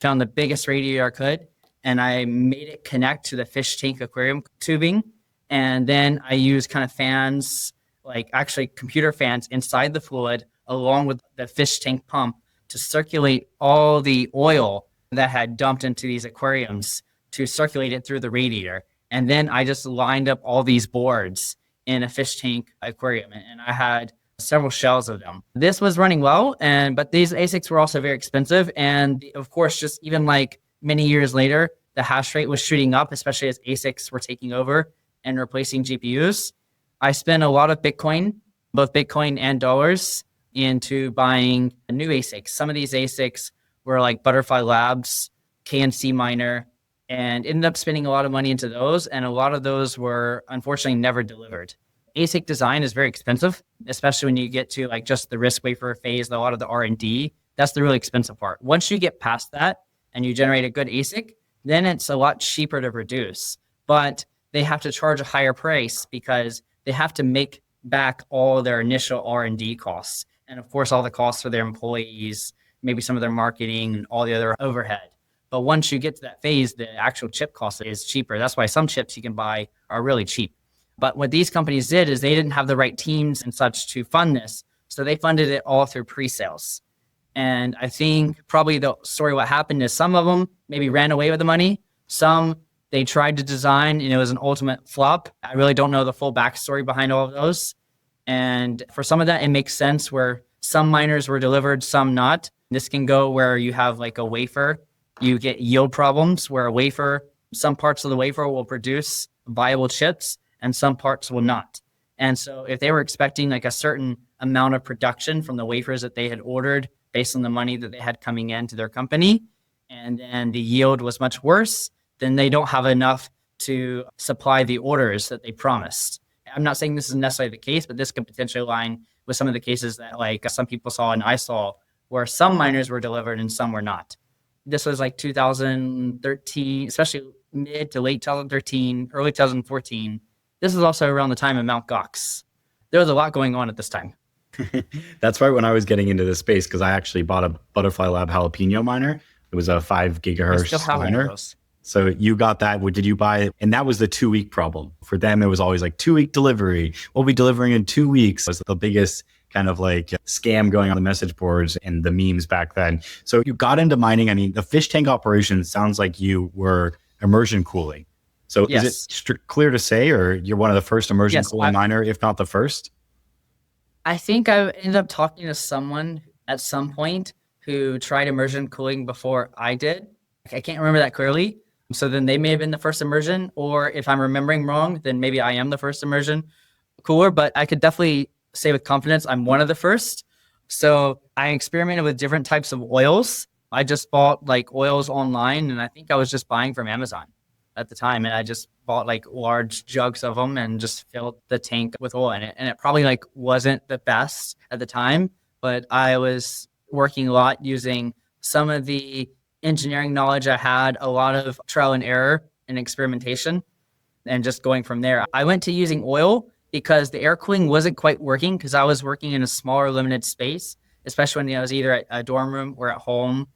found the biggest radiator I could, and I made it connect to the fish tank aquarium tubing. And then I used kind of fans, like actually computer fans inside the fluid, along with the fish tank pump to circulate all the oil that had dumped into these aquariums to circulate it through the radiator. And then I just lined up all these boards in a fish tank aquarium, and I had several shells of them. This was running well, but these ASICs were also very expensive. And of course, just even like many years later, the hash rate was shooting up, especially as ASICs were taking over and replacing GPUs. I spent a lot of Bitcoin, both Bitcoin and dollars, into buying new ASICs. Some of these ASICs were like Butterfly Labs, KNC Miner, and ended up spending a lot of money into those. And a lot of those were unfortunately never delivered. ASIC design is very expensive, especially when you get to like just the risk wafer phase, a lot of the R&D. That's the really expensive part. Once you get past that and you generate a good ASIC, then it's a lot cheaper to produce. But they have to charge a higher price because they have to make back all their initial R&D costs. And of course, all the costs for their employees, maybe some of their marketing and all the other overhead. But once you get to that phase, the actual chip cost is cheaper. That's why some chips you can buy are really cheap. But what these companies did is they didn't have the right teams and such to fund this. So they funded it all through pre-sales. And I think probably the story what happened is some of them maybe ran away with the money. Some they tried to design and it was an ultimate flop. I really don't know the full backstory behind all of those. And for some of that, it makes sense where some miners were delivered, some not. This can go where you have like a wafer, you get yield problems where a wafer, some parts of the wafer will produce viable chips and some parts will not. And so if they were expecting like a certain amount of production from the wafers that they had ordered based on the money that they had coming into their company, and then the yield was much worse, then they don't have enough to supply the orders that they promised. I'm not saying this is necessarily the case, but this could potentially align with some of the cases that like some people saw and I saw where some miners were delivered and some were not. This was like 2013, especially mid to late 2013, early 2014. This is also around the time of Mt. Gox. There was a lot going on at this time. That's right when I was getting into this space, because I actually bought a Butterfly Lab jalapeno miner. It was a 5 gigahertz miner. So you got that. What did you buy? And that was the 2-week problem. For them, it was always like 2-week delivery. We'll be delivering in 2 weeks. It was the biggest kind of like scam going on the message boards and the memes back then. So you got into mining. I mean, the fish tank operation sounds like you were immersion cooling. So yes. Is it clear to say, or you're one of the first immersion cooling miner, if not the first? I think I ended up talking to someone at some point who tried immersion cooling before I did. I can't remember that clearly. So then they may have been the first immersion, or if I'm remembering wrong, then maybe I am the first immersion cooler, but I could definitely say with confidence, I'm one of the first. So I experimented with different types of oils. I just bought like oils online, and I think I was just buying from Amazon at the time. And I just bought like large jugs of them and just filled the tank with oil in it. And it probably like wasn't the best at the time, but I was working a lot using some of the engineering knowledge I had, a lot of trial and error and experimentation, and just going from there. I went to using oil because the air cooling wasn't quite working because I was working in a smaller, limited space, especially when I was either at a dorm room or at home,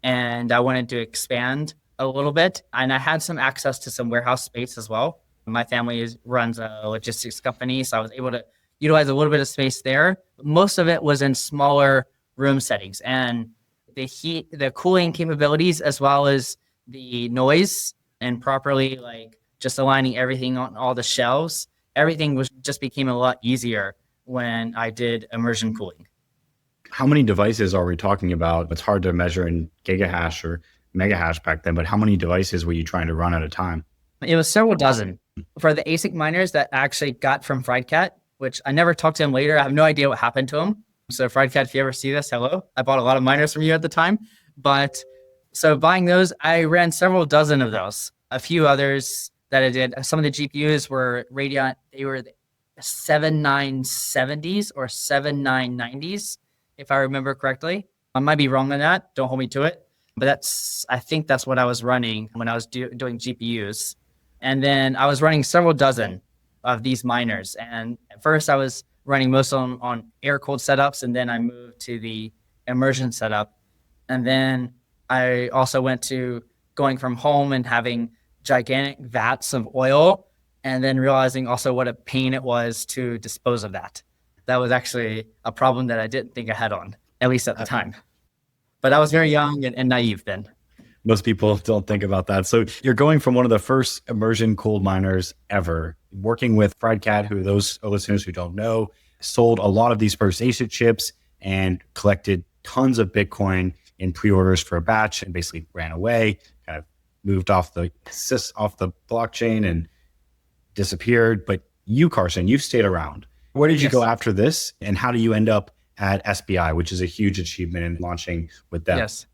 and I wanted to expand a little bit. And I had some access to some warehouse space as well. My family runs a logistics company, so I was able to utilize a little bit of space there. Most of it was in smaller room settings, and the heat, the cooling capabilities, as well as the noise and properly like just aligning everything on all the shelves, everything just became a lot easier when I did immersion cooling. How many devices are we talking about? It's hard to measure in gigahash or megahash back then, but how many devices were you trying to run at a time? It was several dozen. For the ASIC miners that actually got from FriedCat, which I never talked to him later. I have no idea what happened to him. So FriedCat, if you ever see this, hello. I bought a lot of miners from you at the time. But so buying those, I ran several dozen of those. A few others that I did. Some of the GPUs were Radeon. They were the 7970s or 7990s, if I remember correctly. I might be wrong on that. Don't hold me to it. But I think that's what I was running when I was doing GPUs. And then I was running several dozen of these miners. And at first I was running most of them on air-cooled setups, and then I moved to the immersion setup. And then I also went to going from home and having gigantic vats of oil and then realizing also what a pain it was to dispose of that. That was actually a problem that I didn't think ahead on, at least at the time. But I was very young and naive then. Most people don't think about that. So you're going from one of the first immersion gold miners ever, working with Fried Cat, who those listeners who don't know, sold a lot of these first ASIC chips and collected tons of Bitcoin in pre-orders for a batch and basically ran away, kind of moved off the blockchain and disappeared. But you, Carson, you've stayed around. Where did you go after this? And how do you end up at SBI, which is a huge achievement in launching with them? Yes.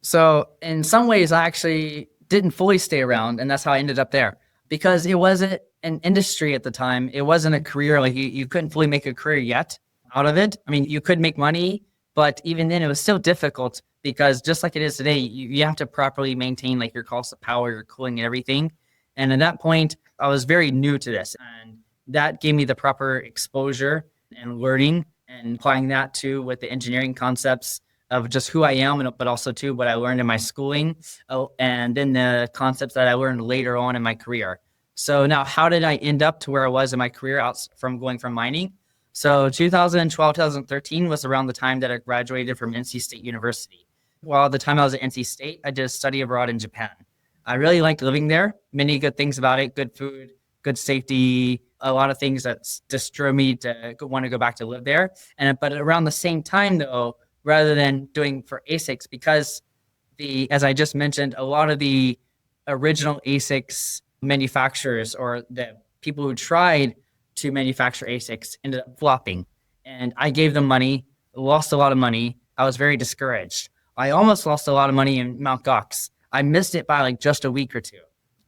So in some ways, I actually didn't fully stay around, and that's how I ended up there. Because it wasn't an industry at the time. It wasn't a career. Like you couldn't fully make a career yet out of it. I mean, you could make money, but even then it was still difficult because just like it is today, you have to properly maintain like your cost of power, your cooling and everything. And at that point, I was very new to this, and that gave me the proper exposure and learning and applying that to with the engineering concepts of just who I am, but also too what I learned in my schooling, and then the concepts that I learned later on in my career. So now, how did I end up to where I was in my career out from going from mining? So 2012, 2013 was around the time that I graduated from NC State University. While at the time I was at NC State, I did a study abroad in Japan. I really liked living there. Many good things about it: good food, good safety, a lot of things that just drove me to want to go back to live there. But around the same time, though, rather than doing for ASICs, because as I just mentioned, a lot of the original ASICs manufacturers or the people who tried to manufacture ASICs ended up flopping. And I gave them money, lost a lot of money. I was very discouraged. I almost lost a lot of money in Mt. Gox. I missed it by like just a week or two.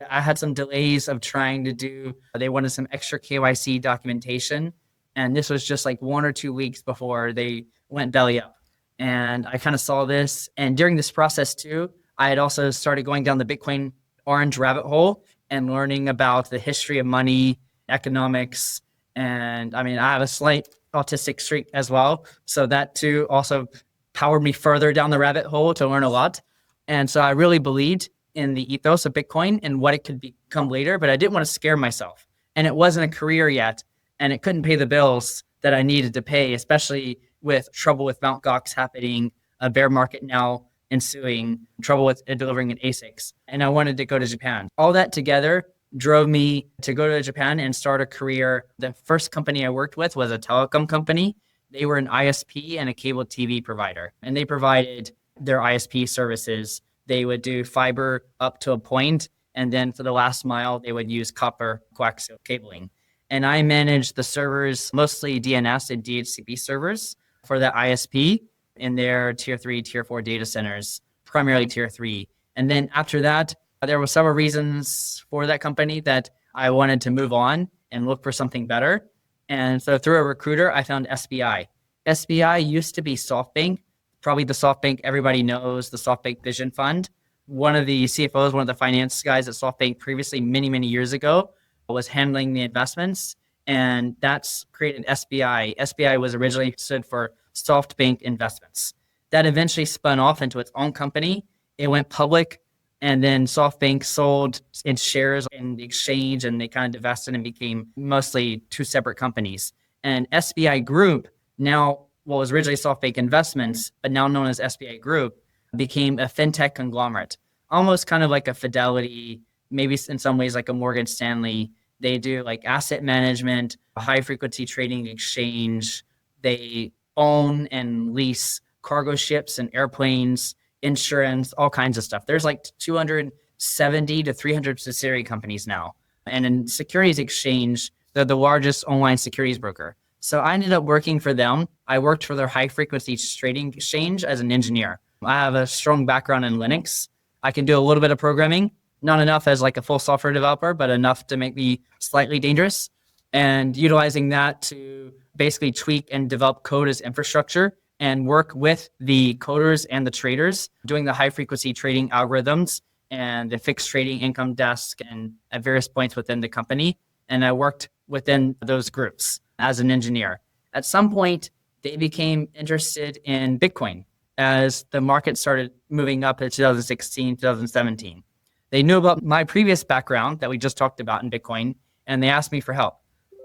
I had some delays of trying to they wanted some extra KYC documentation. And this was just like 1 or 2 weeks before they went belly up. And I kind of saw this. And during this process too, I had also started going down the Bitcoin orange rabbit hole and learning about the history of money, economics. And I mean, I have a slight autistic streak as well. So that too also powered me further down the rabbit hole to learn a lot. And so I really believed in the ethos of Bitcoin and what it could become later, but I didn't want to scare myself. And it wasn't a career yet, and it couldn't pay the bills that I needed to pay, especially with trouble with Mt. Gox happening, a bear market now ensuing, trouble with delivering an ASICs. And I wanted to go to Japan. All that together drove me to go to Japan and start a career. The first company I worked with was a telecom company. They were an ISP and a cable TV provider, and they provided their ISP services. They would do fiber up to a point, and then for the last mile, they would use copper coaxial cabling. And I managed the servers, mostly DNS and DHCP servers for the ISP in their tier 3, tier 4 data centers, primarily tier 3. And then after that, there were several reasons for that company that I wanted to move on and look for something better. And so through a recruiter, I found SBI. SBI used to be SoftBank, probably the SoftBank everybody knows, the SoftBank Vision Fund. One of the CFOs, one of the finance guys at SoftBank previously, many, many years ago, was handling the investments. And that's created SBI. SBI was originally stood for SoftBank Investments. That eventually spun off into its own company. It went public, and then SoftBank sold its shares in the exchange, and they kind of divested and became mostly two separate companies. And SBI Group, now what was originally SoftBank Investments, but now known as SBI Group, became a fintech conglomerate, almost kind of like a Fidelity, maybe in some ways like a Morgan Stanley. They do like asset management, high frequency trading exchange. They own and lease cargo ships and airplanes, insurance, all kinds of stuff. There's like 270 to 300 subsidiary companies now. And in securities exchange, they're the largest online securities broker. So I ended up working for them. I worked for their high frequency trading exchange as an engineer. I have a strong background in Linux. I can do a little bit of programming, not enough as like a full software developer, but enough to make me slightly dangerous. And utilizing that to basically tweak and develop code as infrastructure and work with the coders and the traders doing the high frequency trading algorithms and the fixed trading income desk and at various points within the company. And I worked within those groups as an engineer. At some point, they became interested in Bitcoin. as the market started moving up in 2016, 2017. They knew about my previous background that we just talked about in Bitcoin, and they asked me for help.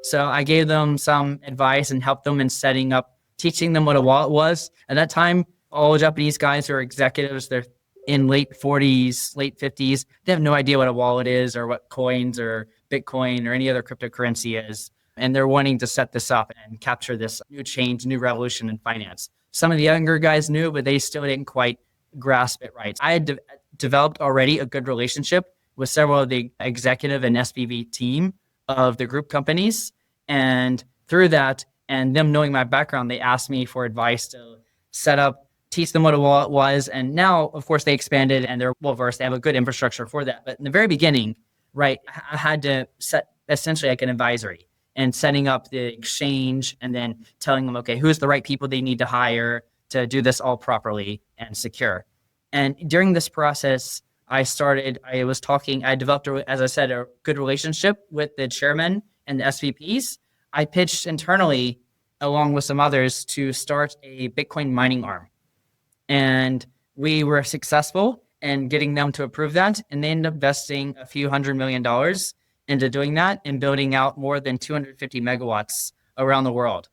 So I gave them some advice and helped them in setting up, teaching them what a wallet was. At that time, all Japanese guys who are executives, they're in late 40s, late 50s. They have no idea what a wallet is or what coins or Bitcoin or any other cryptocurrency is. And they're wanting to set this up and capture this new change, new revolution in finance. Some of the younger guys knew, but they still didn't quite grasp it right. I had developed already a good relationship with several of the executive and SPV team of the group companies. And through that, and them knowing my background, they asked me for advice to set up, teach them what a wallet was. And now, of course, they expanded and they're well-versed. They have a good infrastructure for that. But in the very beginning, right, I had to set essentially like an advisory and setting up the exchange and then telling them, okay, who's the right people they need to hire to do this all properly and secure. And during this process, I developed, as I said, a good relationship with the chairman and the SVPs. I pitched internally, along with some others, to start a Bitcoin mining arm. And we were successful in getting them to approve that. And they ended up investing a few $100 million into doing that and building out more than 250 megawatts around the world.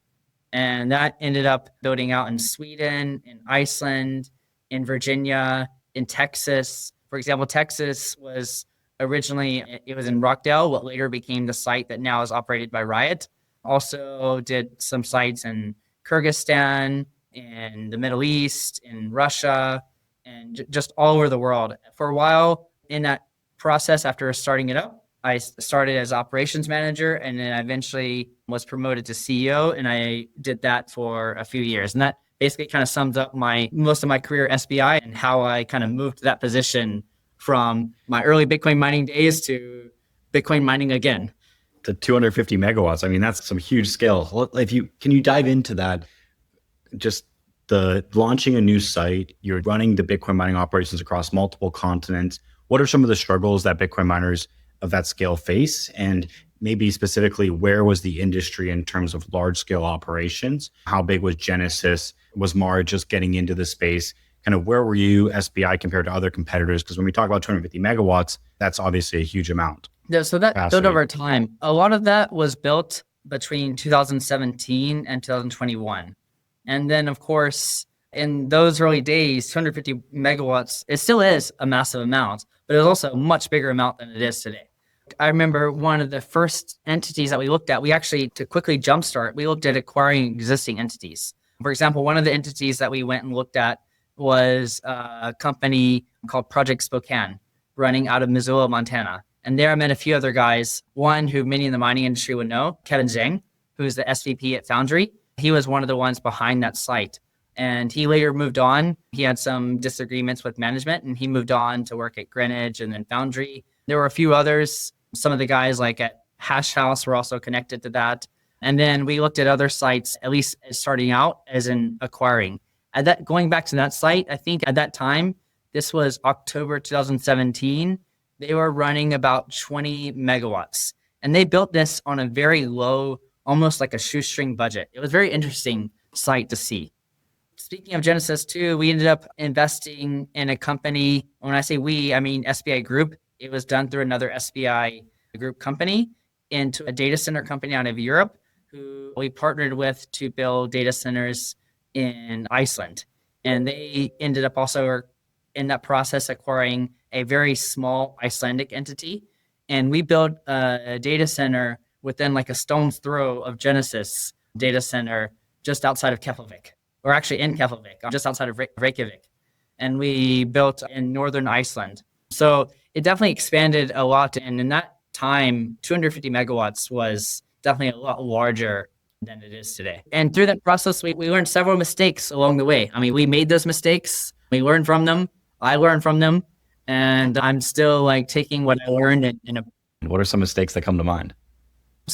And that ended up building out in Sweden, in Iceland, in Virginia, in Texas. For example, Texas was originally, it was in Rockdale, what later became the site that now is operated by Riot. Also did some sites in Kyrgyzstan, in the Middle East, in Russia, and just all over the world. For a while in that process, after starting it up, I started as operations manager, and then I eventually was promoted to CEO, and I did that for a few years. And that basically kind of sums up most of my career at SBI and how I kind of moved to that position from my early Bitcoin mining days to Bitcoin mining again. To 250 megawatts. I mean, that's some huge scale. Can you dive into that? Just the launching a new site, you're running the Bitcoin mining operations across multiple continents. What are some of the struggles that Bitcoin miners of that scale face? And maybe specifically, where was the industry in terms of large scale operations? How big was Genesis? Was Mara just getting into the space? Kind of where were you, SBI, compared to other competitors? Because when we talk about 250 megawatts, that's obviously a huge amount. Yeah, so that built over time. A lot of that was built between 2017 and 2021. And then, of course, in those early days, 250 megawatts, it still is a massive amount, but it's also a much bigger amount than it is today. I remember one of the first entities that we looked at, to quickly jumpstart, we looked at acquiring existing entities. For example, one of the entities that we went and looked at was a company called Project Spokane, running out of Missoula, Montana. And there I met a few other guys, one who many in the mining industry would know, Kevin Zhang, who's the SVP at Foundry. He was one of the ones behind that site. And he later moved on. He had some disagreements with management and he moved on to work at Greenwich and then Foundry. There were a few others. Some of the guys like at Hash House were also connected to that. And then we looked at other sites, at least starting out as in acquiring. Going back to that site, I think at that time, this was October 2017, they were running about 20 megawatts. And they built this on a very low, almost like a shoestring budget. It was a very interesting site to see. Speaking of Genesis too, we ended up investing in a company. When I say we, I mean SBI Group. It was done through another SBI Group company into a data center company out of Europe who we partnered with to build data centers in Iceland. And they ended up also in that process acquiring a very small Icelandic entity. And we built a data center within like a stone's throw of Genesis data center just outside of Keflavik, or actually in Keflavik, just outside of Reykjavik. And we built in northern Iceland. So it definitely expanded a lot. And in that time, 250 megawatts was definitely a lot larger than it is today. And through that process, we learned several mistakes along the way. I mean, we made those mistakes. We learned from them. I learned from them. And I'm still like taking what I learned What are some mistakes that come to mind?